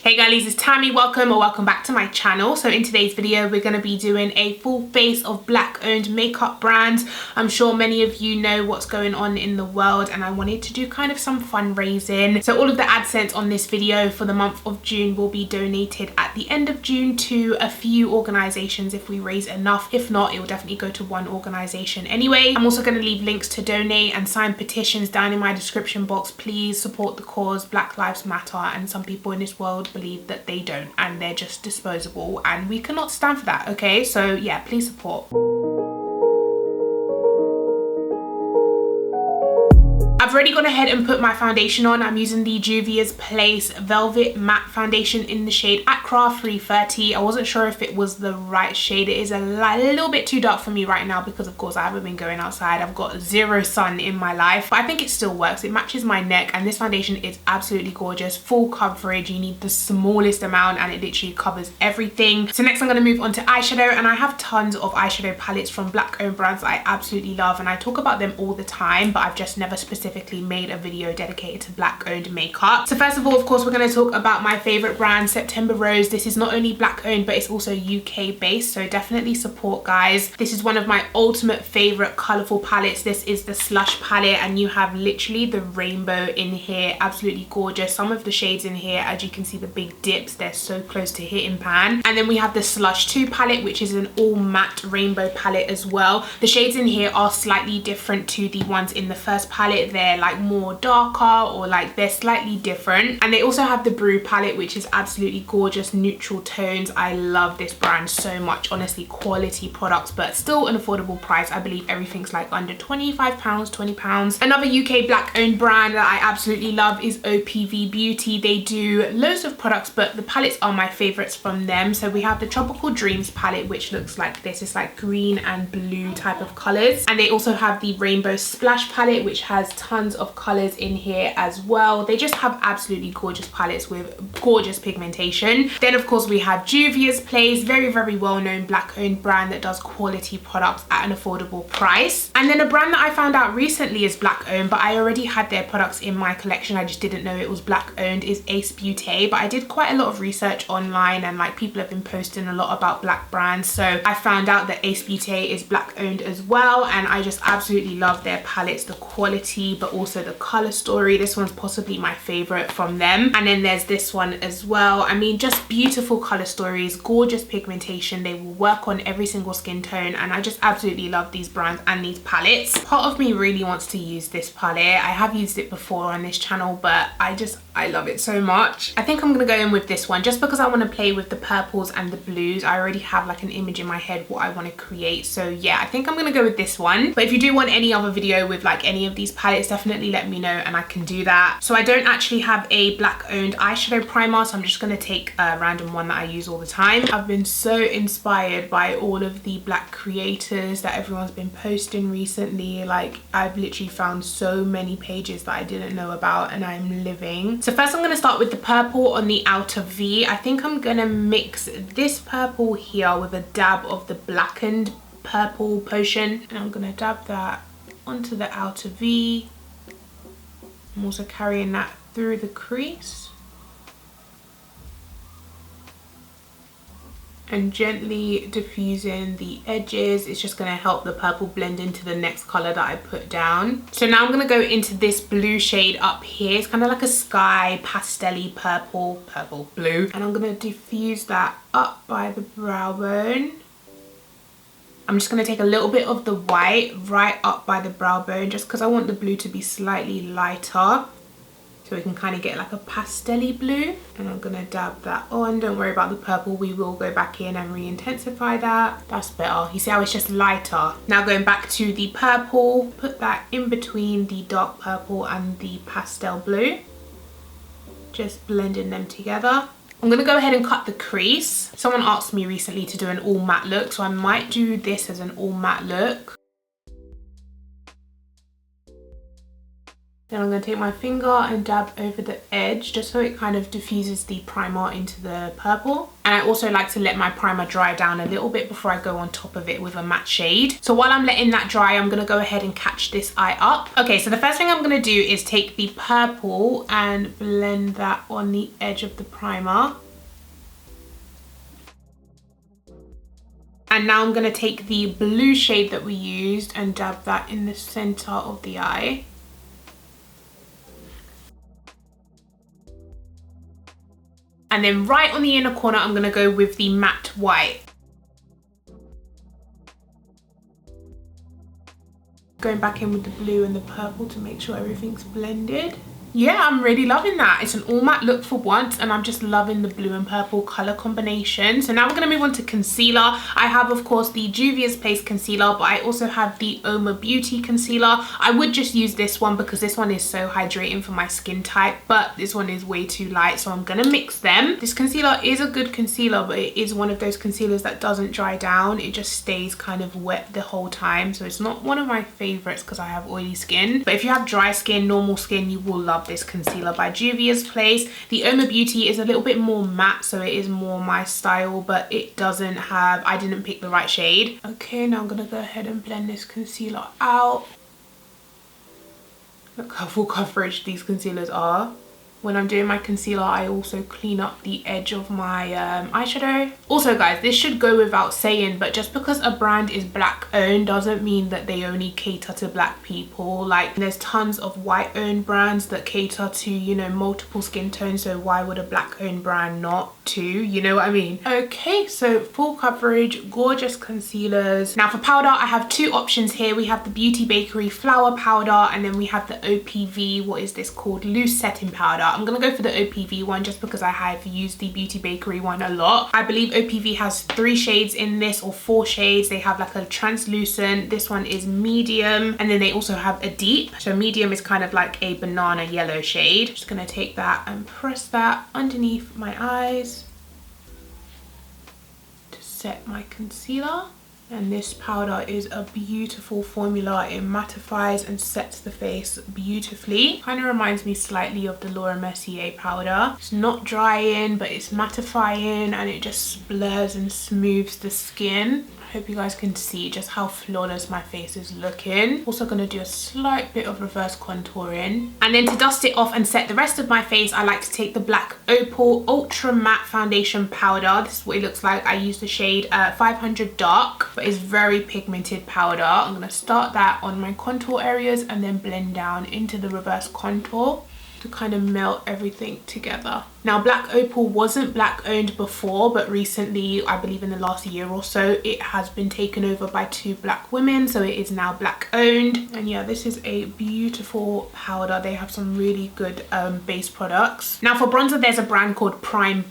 Hey girlies, it's Tammy. Welcome back to my channel. So in today's video we're going to be doing a full face of black owned makeup brands. I'm sure many of you know what's going on in the world and I wanted to do kind of some fundraising. So all of the AdSense on this video for the month of June will be donated at the end of June to a few organizations if we raise enough. If not, it will definitely go to one organization anyway. I'm also going to leave links to donate and sign petitions down in my description box. Please support the cause. Black Lives Matter, and some people in this world believe that they don't and they're just disposable, and we cannot stand for that, okay? So yeah, please support. I've already gone ahead and put my foundation on. I'm using the Juvia's Place Velvet Matte Foundation in the shade Accra 330. I wasn't sure if it was the right shade. It is a little bit too dark for me right now because of course I haven't been going outside. I've got zero sun in my life, but I think it still works. It matches my neck and this foundation is absolutely gorgeous. Full coverage. You need the smallest amount and it literally covers everything. So next I'm going to move on to eyeshadow, and I have tons of eyeshadow palettes from black owned brands that I absolutely love and I talk about them all the time, but I've just never specifically made a video dedicated to black owned makeup. So first of all, of course, we're going to talk about my favorite brand, September Rose. This is not only black owned, but it's also UK based, so definitely support, guys. This is one of my ultimate favorite colorful palettes. This is the Slush palette and you have literally the rainbow in here. Absolutely gorgeous. Some of the shades in here, as you can see, the big dips, they're so close to hitting pan. And then we have the Slush 2 palette, which is an all matte rainbow palette as well. The shades in here are slightly different to the ones in the first palette. They're like more darker, or like they're slightly different. And they also have the Brew palette, which is absolutely gorgeous, neutral tones. I love this brand so much. Honestly, quality products, but still an affordable price. I believe everything's like under £25, £20. Another UK black owned brand that I absolutely love is OPV Beauty. They do loads of products, but the palettes are my favorites from them. So we have the Tropical Dreams palette, which looks like this. It's like green and blue type of colors. And they also have the Rainbow Splash palette, which has tons of colors in here as well. They just have absolutely gorgeous palettes with gorgeous pigmentation. Then of course we have Juvia's Place, very well known black owned brand that does quality products at an affordable price. And then a brand that I found out recently is black owned, but I already had their products in my collection, I just didn't know it was black owned, is Ace Beaute. But I did quite a lot of research online and like people have been posting a lot about black brands, so I found out that Ace Beaute is black owned as well, and I just absolutely love their palettes, the quality, but also the color story. This one's possibly my favorite from them. And then there's this one as well. I mean, just beautiful color stories, gorgeous pigmentation. They will work on every single skin tone, and I just absolutely love these brands and these palettes. Part of me really wants to use this palette. I have used it before on this channel, but I love it so much. I think I'm gonna go in with this one just because I want to play with the purples and the blues. I already have like an image in my head what I want to create, so yeah, I think I'm gonna go with this one. But if you do want any other video with like any of these palettes, definitely let me know and I can do that. So I don't actually have a black owned eyeshadow primer, so I'm just gonna take a random one that I use all the time. I've been so inspired by all of the black creators that everyone's been posting recently. Like, I've literally found so many pages that I didn't know about and I'm living. So first I'm going to start with the purple on the outer V. I think I'm going to mix this purple here with a dab of the blackened purple potion, and I'm going to dab that onto the outer V. I'm also carrying that through the crease and gently diffusing the edges. It's just going to help the purple blend into the next color that I put down. So now I'm going to go into this blue shade up here. It's kind of like a sky pastel-y purple blue, and I'm going to diffuse that up by the brow bone. I'm just going to take a little bit of the white right up by the brow bone just because I want the blue to be slightly lighter, so we can kind of get like a pastel-y blue. And I'm gonna dab that on. Don't worry about the purple, we will go back in and re-intensify that. That's better. You see how it's just lighter? Now going back to the purple, put that in between the dark purple and the pastel blue. Just blending them together. I'm gonna go ahead and cut the crease. Someone asked me recently to do an all matte look, so I might do this as an all matte look. Then I'm going to take my finger and dab over the edge just so it kind of diffuses the primer into the purple. And I also like to let my primer dry down a little bit before I go on top of it with a matte shade. So while I'm letting that dry, I'm going to go ahead and catch this eye up. Okay, so the first thing I'm going to do is take the purple and blend that on the edge of the primer. And now I'm going to take the blue shade that we used and dab that in the center of the eye. And then right on the inner corner, I'm going to go with the matte white. Going back in with the blue and the purple to make sure everything's blended. Yeah, I'm really loving that. It's an all matte look for once, and I'm just loving the blue and purple color combination. So now we're going to move on to concealer. I have, of course, the Juvia's Place concealer, but I also have the B.O.M.B Beauty concealer. I would just use this one because this one is so hydrating for my skin type, but this one is way too light, so I'm going to mix them. This concealer is a good concealer, but it is one of those concealers that doesn't dry down. It just stays kind of wet the whole time, so it's not one of my favorites because I have oily skin. But if you have dry skin, normal skin, you will love this concealer by Juvia's Place. The B.O.M.B Beauty is a little bit more matte, so it is more my style, but it doesn't have, I didn't pick the right shade. Okay, now I'm gonna go ahead and blend this concealer out. Look how full coverage these concealers are. When I'm doing my concealer, I also clean up the edge of my eyeshadow. Also guys, this should go without saying, but just because a brand is black owned doesn't mean that they only cater to black people. Like, there's tons of white owned brands that cater to, you know, multiple skin tones, so why would a black owned brand not too? You know what I mean? Okay, so full coverage, gorgeous concealers. Now for powder, I have two options here. We have the Beauty Bakery Flour Powder, and then we have the OPV, what is this called? Loose Setting Powder. I'm gonna go for the OPV one just because I have used the Beauty Bakery one a lot. I believe OPV has 3 shades in this, or 4 shades. They have like a translucent, this one is medium, and then they also have a deep. So medium is kind of like a banana yellow shade. Just gonna take that and press that underneath my eyes to set my concealer. And this powder is a beautiful formula. It mattifies and sets the face beautifully. Kind of reminds me slightly of the Laura Mercier powder. It's not drying, but it's mattifying, and it just blurs and smooths the skin. I hope you guys can see just how flawless my face is looking. Also gonna do a slight bit of reverse contouring. And then to dust it off and set the rest of my face, I like to take the Black Opal Ultra Matte Foundation Powder. This is what it looks like. I use the shade 500 Dark, but it's very pigmented powder. I'm gonna start that on my contour areas and then blend down into the reverse contour to kind of melt everything together. Now Black Opal wasn't black owned before, but recently, I believe in the last year or so, it has been taken over by 2 black women, so it is now black owned. And yeah, this is a beautiful powder. They have some really good base products. Now for bronzer, there's a brand called Prime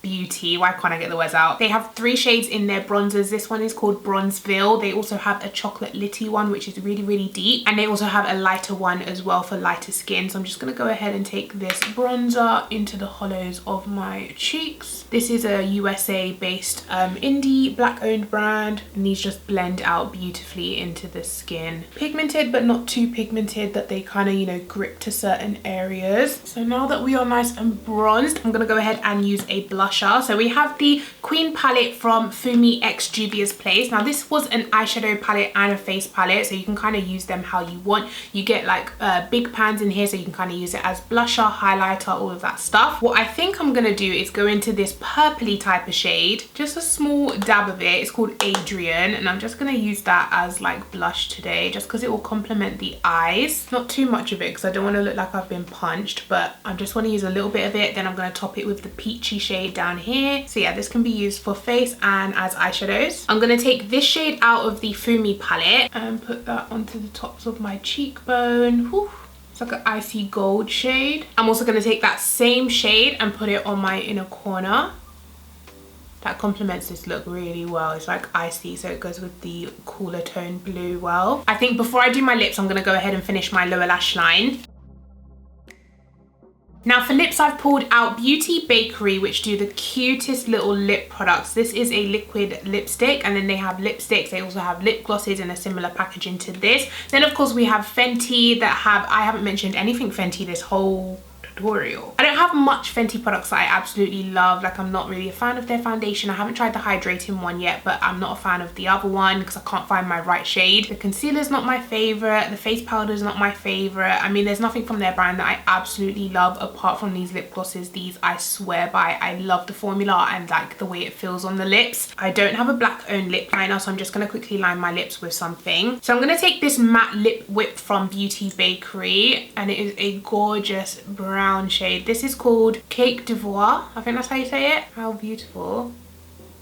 Beauty. Why can't I get the words out? They have 3 shades in their bronzers. This one is called Bronzeville. They also have a chocolate litty one, which is really, really deep. And they also have a lighter one as well for lighter skin. So I'm just gonna go ahead and take this bronzer into the hollows of my cheeks. This is a USA based indie black owned brand, and these just blend out beautifully into the skin. Pigmented, but not too pigmented that they kind of, you know, grip to certain areas. So now that we are nice and bronzed, I'm gonna go ahead and use a blusher. So we have the Queen palette from Fumi X Juvia's Place. Now this was an eyeshadow palette and a face palette, so you can kind of use them how you want. You get like big pans in here, so you can kind of use it as blusher, highlighter, all of that stuff. What I think I'm gonna do is go into this purpley type of shade, just a small dab of it. It's called Adrian, and I'm just gonna use that as like blush today, just because it will complement the eyes. Not too much of it because I don't want to look like I've been punched, but I just want to use a little bit of it. Then I'm going to top it with the peachy shade down here. So yeah, this can be used for face and as eyeshadows. I'm going to take this shade out of the Fumi palette and put that onto the tops of my cheekbone. Whew. It's like an icy gold shade. I'm also going to take that same shade and put it on my inner corner. That complements this look really well. It's like icy, so it goes with the cooler tone blue well. I think before I do my lips, I'm going to go ahead and finish my lower lash line. Now for lips, I've pulled out Beauty Bakery, which do the cutest little lip products. This is a liquid lipstick, and then they have lipsticks. They also have lip glosses in a similar packaging to this. Then of course we have Fenty that have, I haven't mentioned anything Fenty this whole tutorial. I don't have much Fenty products that I absolutely love. Like, I'm not really a fan of their foundation. I haven't tried the hydrating one yet, but I'm not a fan of the other one because I can't find my right shade. The concealer's not my favorite. The face powder is not my favorite. I mean, there's nothing from their brand that I absolutely love apart from these lip glosses. These I swear by. I love the formula and like the way it feels on the lips. I don't have a black owned lip liner, so I'm just going to quickly line my lips with something. So I'm going to take this matte lip whip from Beauty Bakery, and it is a gorgeous brown shade. This is called Cake d'Ivoire. I think that's how you say it. How beautiful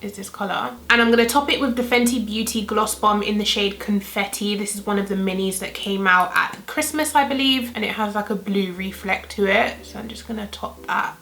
is this color? And I'm going to top it with the Fenty Beauty Gloss Bomb in the shade Confetti. This is one of the minis that came out at Christmas, I believe, and it has like a blue reflect to it. So I'm just going to top that.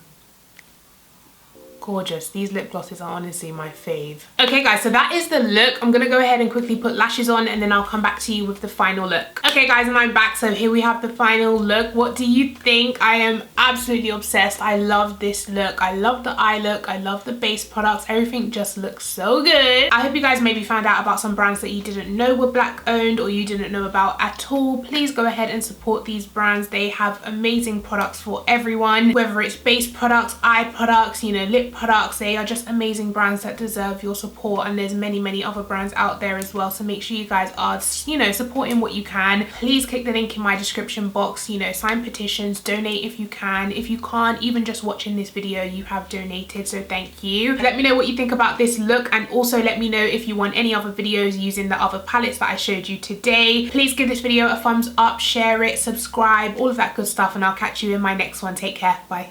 Gorgeous. These lip glosses are honestly my fave. Okay guys, so that is the look. I'm gonna go ahead and quickly put lashes on, and then I'll come back to you with the final look. Okay guys, and I'm back. So here we have the final look. What do you think? I am absolutely obsessed. I love this look. I love the eye look. I love the base products. Everything just looks so good. I hope you guys maybe found out about some brands that you didn't know were black owned or you didn't know about at all. Please go ahead and support these brands. They have amazing products for everyone, whether it's base products, eye products, you know, lip products. They are just amazing brands that deserve your support, and there's many other brands out there as well, so make sure you guys are, you know, supporting what you can. Please click the link in my description box, you know, sign petitions, donate if you can. If you can't, even just watching this video, you have donated, so thank you. Let me know what you think about this look, and also let me know if you want any other videos using the other palettes that I showed you today. Please give this video a thumbs up, share it, subscribe, all of that good stuff, and I'll catch you in my next one. Take care. Bye.